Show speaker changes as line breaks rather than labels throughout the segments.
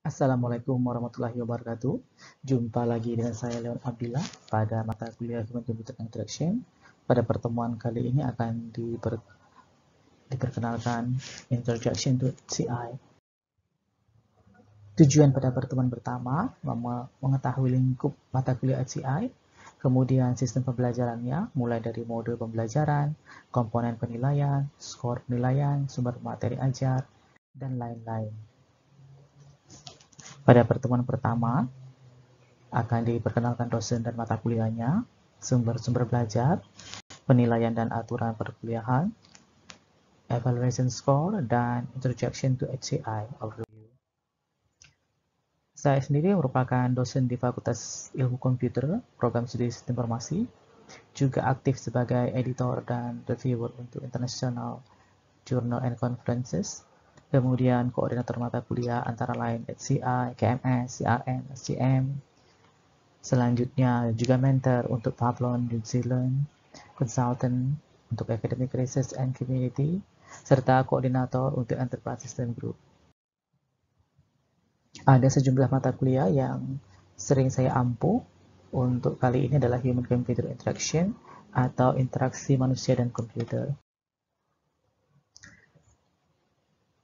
Assalamualaikum warahmatullahi wabarakatuh. Jumpa lagi dengan saya Leon Abdillah pada mata kuliah Human Computer Interaction. Pada pertemuan kali ini akan diperkenalkan Introduction to HCI. Tujuan pada pertemuan pertama mengetahui lingkup mata kuliah HCI, kemudian sistem pembelajarannya mulai dari mode pembelajaran, komponen penilaian, skor penilaian, sumber materi ajar, dan lain-lain. Pada pertemuan pertama, akan diperkenalkan dosen dan mata kuliahnya, sumber-sumber belajar, penilaian dan aturan perkuliahan, evaluation score, dan introduction to HCI overview. Saya sendiri merupakan dosen di Fakultas Ilmu Komputer, Program Studi Sistem Informasi, juga aktif sebagai editor dan reviewer untuk international journal and conferences, kemudian koordinator mata kuliah antara lain HCI, KMS, CRM, SCM. Selanjutnya juga mentor untuk Pavlon New Zealand, consultant untuk academic research and community, serta koordinator untuk enterprise system group. Ada sejumlah mata kuliah yang sering saya ampu. Untuk kali ini adalah Human Computer Interaction atau interaksi manusia dan komputer.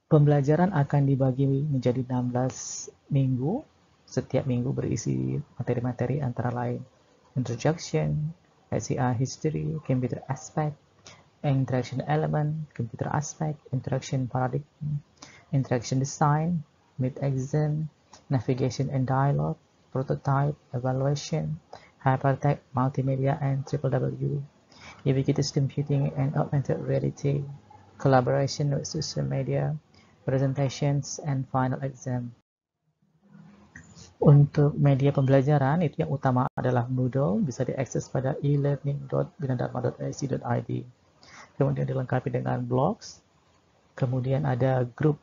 Pembelajaran akan dibagi menjadi 16 minggu. Setiap minggu berisi materi-materi antara lain Introduction, HCI History, Computer Aspect, Interaction Element, Computer Aspect, Interaction Paradigm, Interaction Design, Mid-Exam, Navigation and Dialogue, Prototype, Evaluation, Hypertext, Multimedia, and WW, Ubiquitous Computing and Augmented Reality, Collaboration with Social Media, Presentations, and Final Exam. Untuk media pembelajaran, itu yang utama adalah Moodle, bisa diakses pada elearning.binadharma.ac.id. Kemudian dilengkapi dengan blogs, kemudian ada grup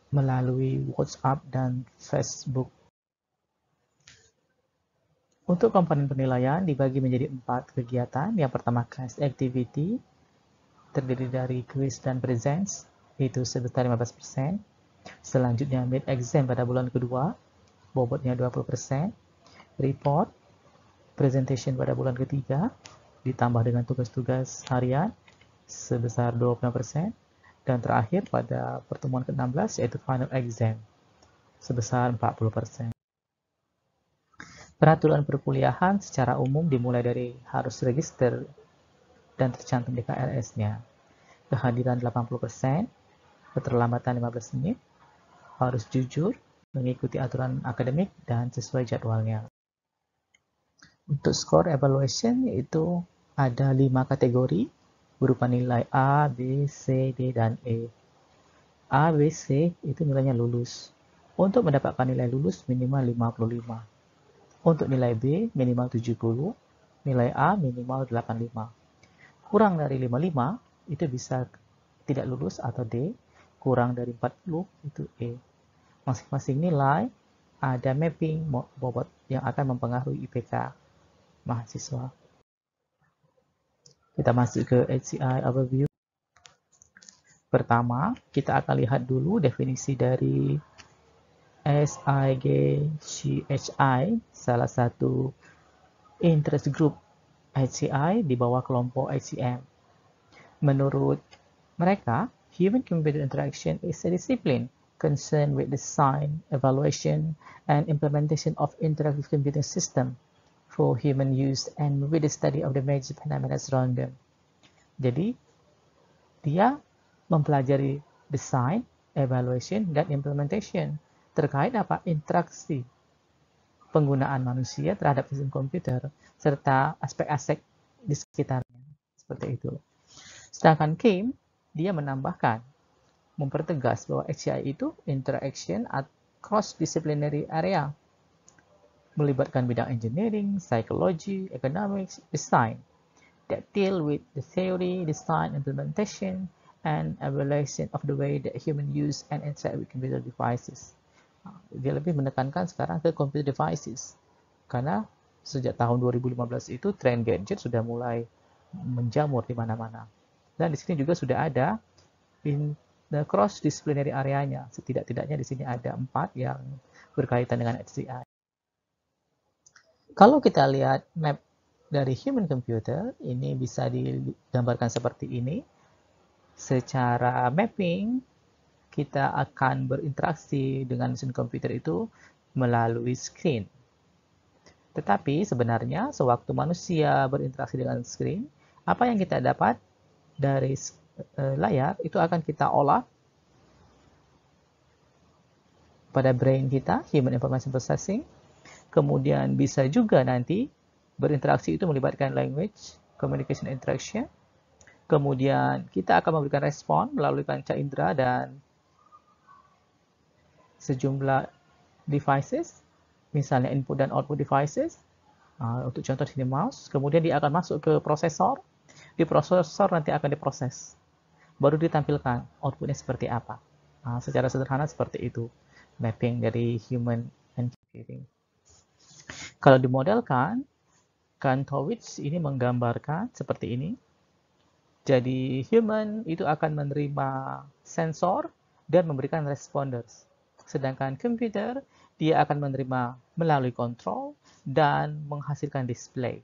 melalui WhatsApp dan Facebook. Untuk komponen penilaian dibagi menjadi 4 kegiatan. Yang pertama class activity, terdiri dari quiz dan presents, itu sebesar 15%. Selanjutnya mid-exam pada bulan kedua, bobotnya 20%. Report, presentation pada bulan ketiga, ditambah dengan tugas-tugas harian sebesar 20%. Dan terakhir pada pertemuan ke-16 yaitu final exam sebesar 40%. Peraturan perkuliahan secara umum dimulai dari harus register dan tercantum di KRS-nya. Kehadiran 80%, keterlambatan 15 menit, harus jujur, mengikuti aturan akademik, dan sesuai jadwalnya. Untuk skor evaluation itu ada 5 kategori berupa nilai A, B, C, D, dan E. A, B, C itu nilainya lulus. Untuk mendapatkan nilai lulus minimal 55. Untuk nilai B minimal 70, nilai A minimal 85. Kurang dari 55 itu bisa tidak lulus atau D, kurang dari 40 itu E. Masing-masing nilai ada mapping bobot yang akan mempengaruhi IPK mahasiswa. Kita masuk ke HCI overview. Pertama, kita akan lihat dulu definisi dari SIGCHI, salah satu interest group HCI di bawah kelompok HCM. Menurut mereka, human computer interaction is a discipline concerned with design, evaluation, and implementation of interactive computing system for human use and with the study of the major phenomena around them. Jadi, dia mempelajari design, evaluation, dan implementation terkait apa? Interaksi penggunaan manusia terhadap sistem komputer serta aspek-aspek di sekitarnya. Seperti itu. Sedangkan Kim, dia menambahkan, mempertegas bahwa HCI itu interaction at cross-disciplinary area, melibatkan bidang engineering, psychology, economics, design, that deal with the theory, design, implementation, and evaluation of the way that human use and interact with computer devices. Dia lebih menekankan sekarang ke computer devices, karena sejak tahun 2015 itu tren gadget sudah mulai menjamur di mana-mana. Dan di sini juga sudah ada in the cross disciplinary area-nya. Setidak-tidaknya di sini ada 4 yang berkaitan dengan HCI. Kalau kita lihat map dari human computer, ini bisa digambarkan seperti ini. Secara mapping, kita akan berinteraksi dengan mesin komputer itu melalui screen. Tetapi sebenarnya sewaktu manusia berinteraksi dengan screen, apa yang kita dapat dari layar itu akan kita olah pada brain kita, Human Information Processing. Kemudian bisa juga nanti berinteraksi itu melibatkan language, communication interaction. Kemudian kita akan memberikan respon melalui panca indera dan sejumlah devices, misalnya input dan output devices. Untuk contoh di sini mouse, kemudian dia akan masuk ke prosesor. Di prosesor nanti akan diproses, baru ditampilkan outputnya seperti apa. Secara sederhana seperti itu mapping dari human and computing. Kalau dimodelkan, Kantowicz ini menggambarkan seperti ini. Jadi human itu akan menerima sensor dan memberikan responders. Sedangkan komputer dia akan menerima melalui kontrol dan menghasilkan display.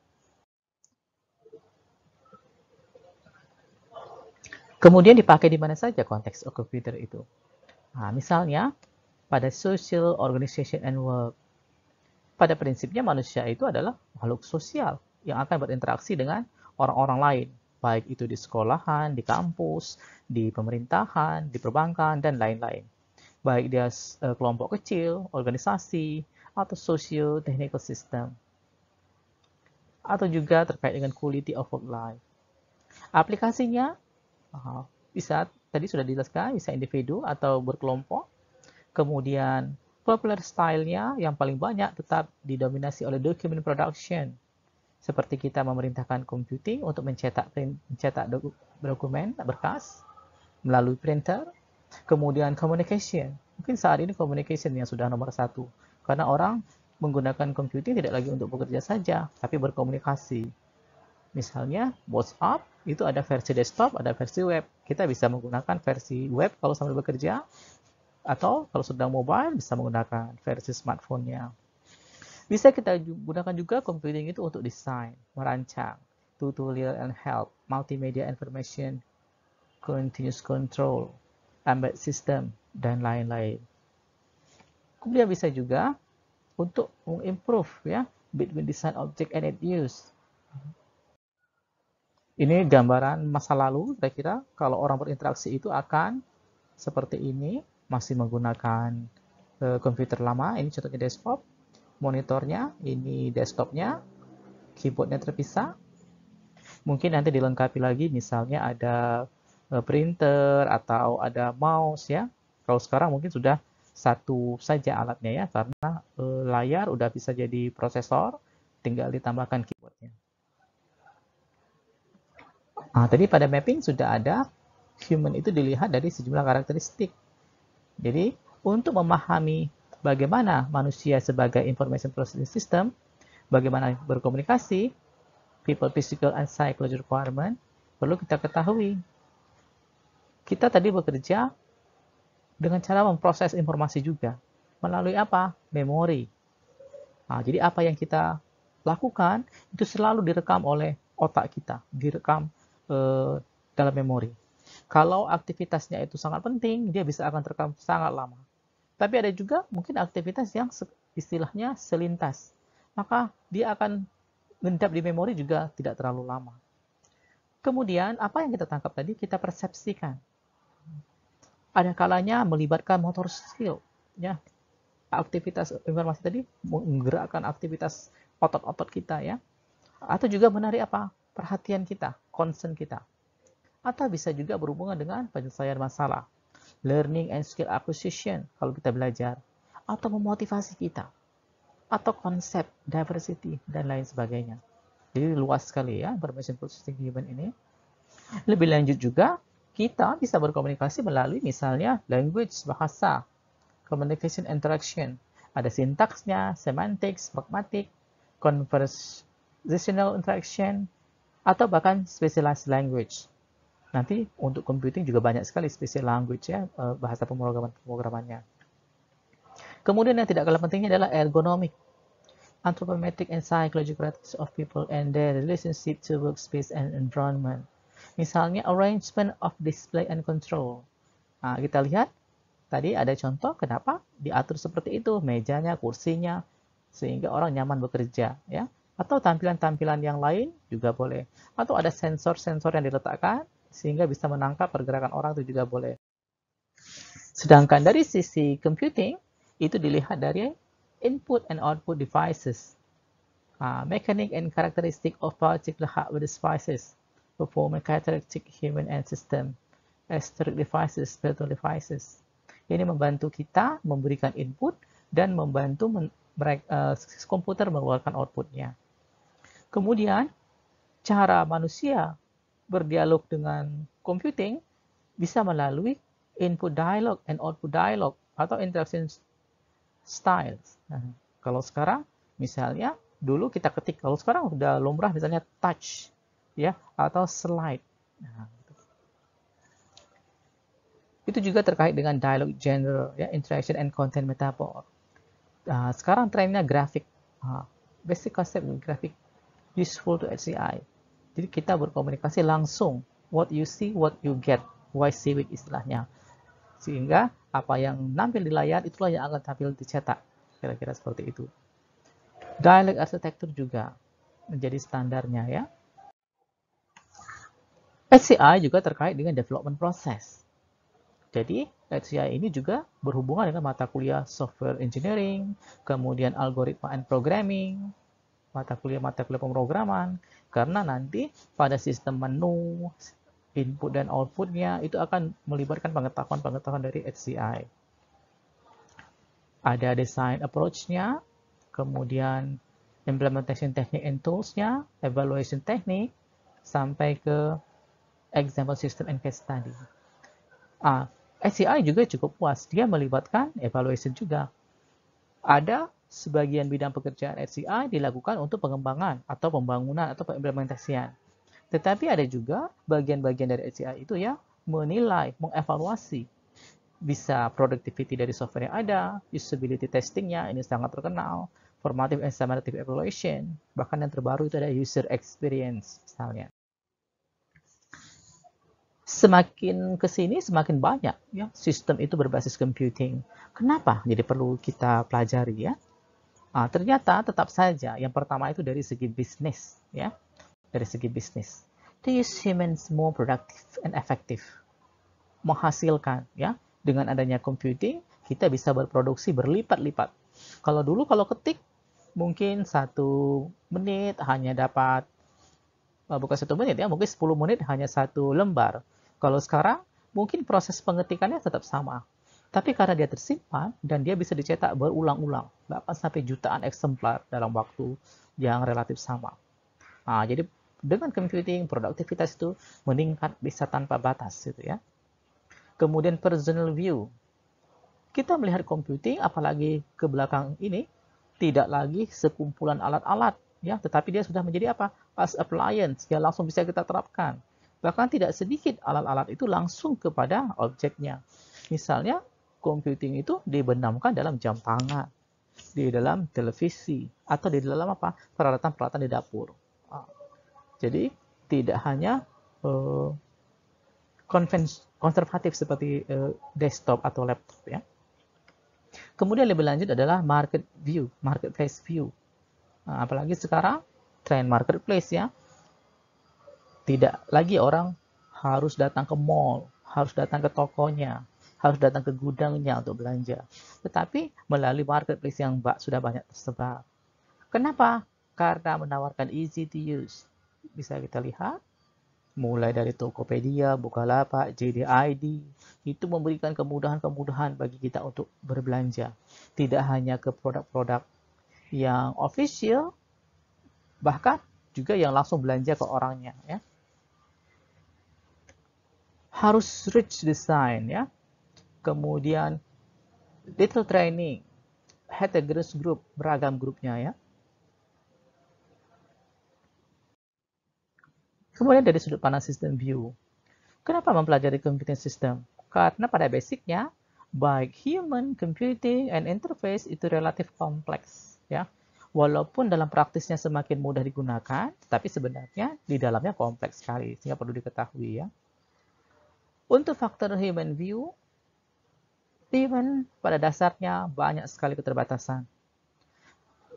Kemudian dipakai di mana saja konteks komputer itu. Misalnya pada social organization and work. Pada prinsipnya manusia itu adalah makhluk sosial yang akan berinteraksi dengan orang-orang lain, baik itu di sekolahan, di kampus, di pemerintahan, di perbankan, dan lain-lain. Baik dia kelompok kecil, organisasi, atau socio-technical system. Atau juga terkait dengan quality of work life. Aplikasinya bisa, tadi sudah dijelaskan, bisa individu atau berkelompok. Kemudian popular style-nya yang paling banyak tetap didominasi oleh document production. Seperti kita memerintahkan computing untuk mencetak dokumen, berkas, melalui printer. Kemudian communication. Mungkin saat ini communication yang sudah nomor 1. Karena orang menggunakan computing tidak lagi untuk bekerja saja, tapi berkomunikasi. Misalnya WhatsApp, itu ada versi desktop, ada versi web. Kita bisa menggunakan versi web kalau sambil bekerja, atau kalau sedang mobile bisa menggunakan versi smartphone-nya. Bisa kita gunakan juga computing itu untuk desain, merancang, tutorial and help, multimedia information, continuous control, embedded system, dan lain-lain. Kemudian bisa juga untuk mengimprove ya between design object and its use. Ini gambaran masa lalu, kira-kira kalau orang berinteraksi itu akan seperti ini. Masih menggunakan komputer lama, ini contohnya desktop, monitornya, ini desktopnya, keyboardnya terpisah. Mungkin nanti dilengkapi lagi, misalnya ada printer atau ada mouse ya. Kalau sekarang mungkin sudah satu saja alatnya ya, karena layar udah bisa jadi prosesor, tinggal ditambahkan keyboardnya. Tadi pada mapping sudah ada, human itu dilihat dari sejumlah karakteristik. Jadi, untuk memahami bagaimana manusia sebagai information processing system, bagaimana berkomunikasi, people, physical, and psychology requirement, perlu kita ketahui. Kita tadi bekerja dengan cara memproses informasi juga. Melalui apa? Memori. Jadi apa yang kita lakukan, itu selalu direkam oleh otak kita, direkam dalam memori. Kalau aktivitasnya itu sangat penting, dia bisa akan terekam sangat lama. Tapi ada juga mungkin aktivitas yang istilahnya selintas. Maka dia akan mengendap di memori juga tidak terlalu lama. Kemudian, apa yang kita tangkap tadi, kita persepsikan. Ada kalanya melibatkan motor skill. Ya, aktivitas informasi tadi menggerakkan aktivitas otot-otot kita ya. Atau juga menarik apa? Perhatian kita, concern kita. Atau bisa juga berhubungan dengan penyelesaian masalah, learning and skill acquisition kalau kita belajar, atau memotivasi kita, atau konsep diversity dan lain sebagainya. Jadi luas sekali ya information processing human ini. Lebih lanjut juga, kita bisa berkomunikasi melalui misalnya language, bahasa, communication interaction. Ada sintaksnya, semantics, pragmatic, conversational interaction, atau bahkan specialized language. Nanti untuk computing juga banyak sekali special language ya, bahasa pemrogramannya. Kemudian yang tidak kalah pentingnya adalah ergonomik, anthropometric and psychological characteristics of people and their relationship to workspace and environment. Misalnya arrangement of display and control. Nah, kita lihat tadi ada contoh kenapa diatur seperti itu, mejanya, kursinya, sehingga orang nyaman bekerja, ya. Atau tampilan-tampilan yang lain juga boleh. Atau ada sensor-sensor yang diletakkan sehingga bisa menangkap pergerakan orang itu juga boleh. Sedangkan dari sisi computing, itu dilihat dari input and output devices, mechanic and characteristic of particular hardware devices, performance characteristic human and system, aesthetic devices, spiritual devices. Ini membantu kita memberikan input dan membantu komputer mengeluarkan outputnya. Kemudian, cara manusia berdialog dengan computing bisa melalui input dialog and output dialog atau interaction styles. Nah, kalau sekarang misalnya dulu kita ketik, kalau sekarang udah lumrah misalnya touch, ya, atau slide. Nah, itu juga terkait dengan dialog genre, ya, interaction and content metaphor. Sekarang trennya grafik, basic concept grafik useful to HCI. Jadi kita berkomunikasi langsung, what you see, what you get, why see it istilahnya. Sehingga apa yang nampil di layar itulah yang akan tampil dicetak, kira-kira seperti itu. Dialog arsitektur juga menjadi standarnya, ya. HCI juga terkait dengan development process. Jadi HCI ini juga berhubungan dengan mata kuliah software engineering, kemudian algoritma and programming, mata kuliah pemrograman, karena nanti pada sistem menu, input dan outputnya itu akan melibatkan pengetahuan dari HCI. Ada design approach-nya, kemudian implementation technique and tools-nya, evaluation technique, sampai ke example system and case study. HCI juga cukup puas, dia melibatkan evaluation juga. Ada sebagian bidang pekerjaan HCI dilakukan untuk pengembangan atau pembangunan atau pengimplementasian. Tetapi ada juga bagian-bagian dari HCI itu ya menilai, mengevaluasi. Bisa productivity dari software yang ada, usability testingnya, ini sangat terkenal, formative and summative evaluation, bahkan yang terbaru itu ada user experience misalnya. Semakin ke sini semakin banyak ya sistem itu berbasis computing. Kenapa? Jadi perlu kita pelajari ya. Ternyata tetap saja yang pertama itu dari segi bisnis ya. Dari segi bisnis. To use humans more productive and effective. Menghasilkan ya. Dengan adanya computing kita bisa berproduksi berlipat-lipat. Kalau dulu kalau ketik mungkin 1 menit hanya dapat bukan 1 menit ya, mungkin 10 menit hanya 1 lembar. Kalau sekarang, mungkin proses pengetikannya tetap sama. Tapi karena dia tersimpan dan dia bisa dicetak berulang-ulang, bahkan sampai jutaan eksemplar dalam waktu yang relatif sama. Jadi dengan computing, produktivitas itu meningkat bisa tanpa batas, gitu ya. Kemudian personal view. Kita melihat computing, apalagi ke belakang ini, tidak lagi sekumpulan alat-alat, ya, tetapi dia sudah menjadi apa? As appliance, yang langsung bisa kita terapkan. Bahkan tidak sedikit alat-alat itu langsung kepada objeknya. Misalnya, computing itu dibenamkan dalam jam tangan, di dalam televisi, atau di dalam apa? Peralatan-peralatan di dapur. Jadi, tidak hanya konservatif seperti desktop atau laptop ya. Kemudian lebih lanjut adalah market view, marketplace view. Apalagi sekarang tren marketplace ya. Tidak lagi orang harus datang ke mall, harus datang ke tokonya, harus datang ke gudangnya untuk belanja. Tetapi melalui marketplace yang sudah banyak tersebar. Kenapa? Karena menawarkan easy to use. Bisa kita lihat, mulai dari Tokopedia, Bukalapak, JDID, itu memberikan kemudahan-kemudahan bagi kita untuk berbelanja. Tidak hanya ke produk-produk yang official, bahkan juga yang langsung belanja ke orangnya ya. Harus rich design ya. Kemudian detail training, heterogeneous group, beragam grupnya ya. Kemudian dari sudut pandang system view. Kenapa mempelajari computing system? Karena pada basicnya baik human, computing, and interface itu relatif kompleks, ya. Walaupun dalam praktisnya semakin mudah digunakan, tapi sebenarnya di dalamnya kompleks sekali, sehingga perlu diketahui, ya. Untuk faktor human view, human pada dasarnya banyak sekali keterbatasan.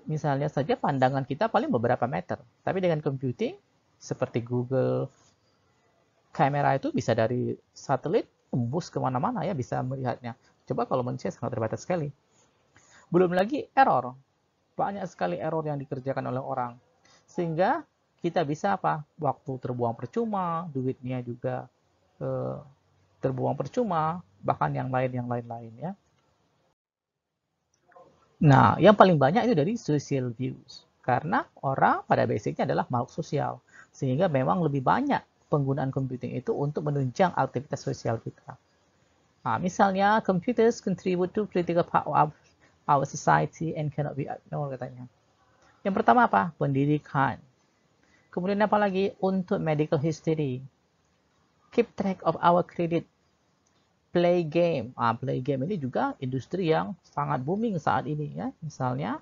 Misalnya saja pandangan kita paling beberapa meter, tapi dengan computing seperti Google, kamera itu bisa dari satelit tembus kemana-mana ya, bisa melihatnya. Coba kalau manusia sangat terbatas sekali. Belum lagi error, banyak sekali error yang dikerjakan oleh orang, sehingga kita bisa apa? Waktu terbuang percuma, duitnya juga terbuang percuma, bahkan yang lain-lain ya. Nah, yang paling banyak itu dari social views. Karena orang pada basicnya adalah makhluk sosial. Sehingga memang lebih banyak penggunaan computing itu untuk menunjang aktivitas sosial kita. Nah, misalnya, computers contribute to critical part of our society and cannot be ignored, katanya. Yang pertama apa? Pendidikan. Kemudian apa lagi? Untuk medical history. Keep track of our credit. Play game. Play game ini juga industri yang sangat booming saat ini ya. Misalnya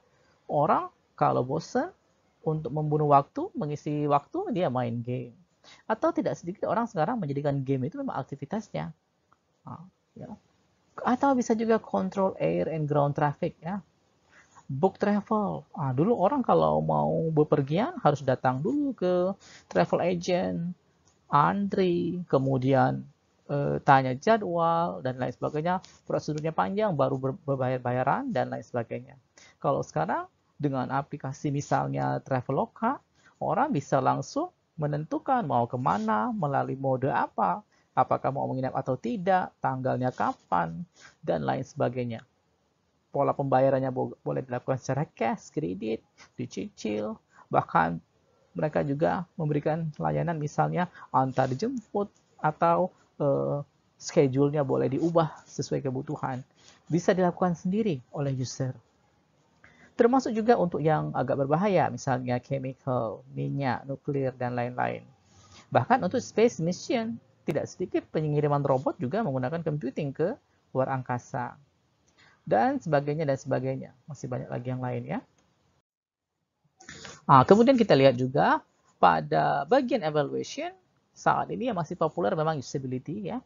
orang kalau bosan untuk membunuh waktu, mengisi waktu dia main game. Atau tidak sedikit orang sekarang menjadikan game itu memang aktivitasnya. Ya. Atau bisa juga control air and ground traffic ya. Book travel. Dulu orang kalau mau bepergian harus datang dulu ke travel agent, antri, kemudian tanya jadwal dan lain sebagainya, prosedurnya panjang, baru berbayar-bayaran dan lain sebagainya. Kalau sekarang dengan aplikasi misalnya Traveloka, orang bisa langsung menentukan mau kemana, melalui mode apa, apakah mau menginap atau tidak, tanggalnya kapan, dan lain sebagainya. Pola pembayarannya boleh dilakukan secara cash, kredit, dicicil, bahkan mereka juga memberikan layanan misalnya antar jemput atau schedule-nya boleh diubah sesuai kebutuhan. Bisa dilakukan sendiri oleh user. Termasuk juga untuk yang agak berbahaya, misalnya chemical, minyak, nuklir, dan lain-lain. Bahkan untuk space mission, tidak sedikit pengiriman robot juga menggunakan computing ke luar angkasa. Dan sebagainya, dan sebagainya. Masih banyak lagi yang lain ya. Kemudian kita lihat juga pada bagian evaluation, saat ini yang masih populer memang usability ya.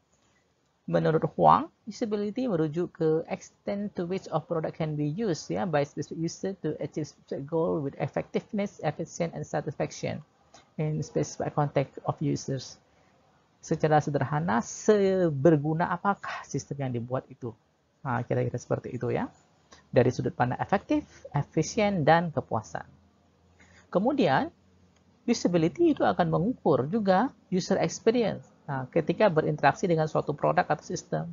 Menurut Huang, usability merujuk ke extent to which a product can be used ya by specific user to achieve specific goal with effectiveness, efficient, and satisfaction in specific context of users. Secara sederhana, seberguna apakah sistem yang dibuat itu? Kira-kira seperti itu ya. Dari sudut pandang efektif, efisien, dan kepuasan. Kemudian, usability itu akan mengukur juga user experience. Ketika berinteraksi dengan suatu produk atau sistem,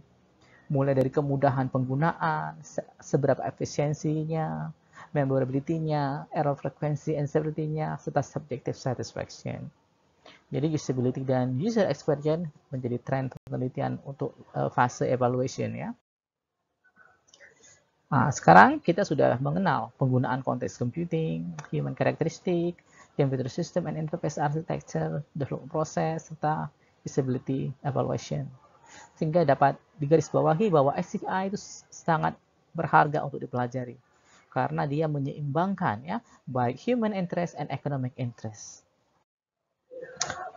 mulai dari kemudahan penggunaan, seberapa efisiensinya, memorability-nya, error frequency and severity-nya, serta subjective satisfaction. Jadi usability dan user experience menjadi tren penelitian untuk fase evaluation ya. Sekarang kita sudah mengenal penggunaan konteks computing, human characteristic, computer system and interface architecture, development process, serta usability evaluation. Sehingga dapat digarisbawahi bahwa XCI itu sangat berharga untuk dipelajari. Karena dia menyeimbangkan ya, baik human interest and economic interest.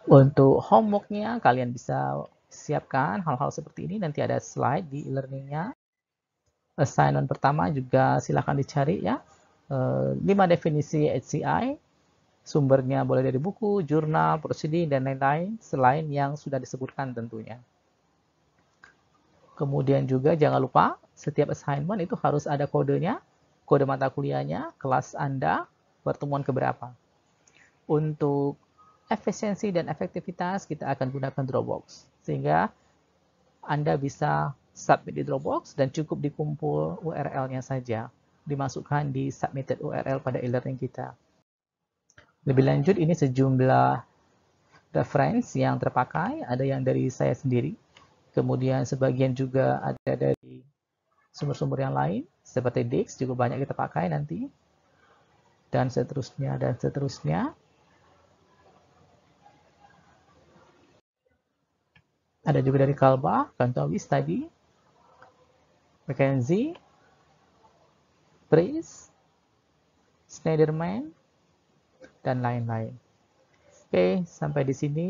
Untuk homework-nya, kalian bisa siapkan hal-hal seperti ini. Nanti ada slide di e-learning-nya. Assignment pertama juga silahkan dicari ya. 5 definisi HCI, sumbernya boleh dari buku, jurnal, proceeding, dan lain-lain, selain yang sudah disebutkan tentunya. Kemudian juga jangan lupa, setiap assignment itu harus ada kodenya, kode mata kuliahnya, kelas Anda, pertemuan keberapa. Untuk efisiensi dan efektivitas, kita akan gunakan Dropbox. Sehingga Anda bisa submit di Dropbox dan cukup dikumpul URL-nya saja. Dimasukkan di submitted URL pada e-learning kita. Lebih lanjut, ini sejumlah reference yang terpakai. Ada yang dari saya sendiri. Kemudian sebagian juga ada dari sumber-sumber yang lain. Seperti Dix, juga banyak kita pakai nanti. Dan seterusnya, dan seterusnya. Ada juga dari Kalba, Kantowis tadi. McKenzie, Priest, Schneiderman, dan lain-lain. Oke, sampai di sini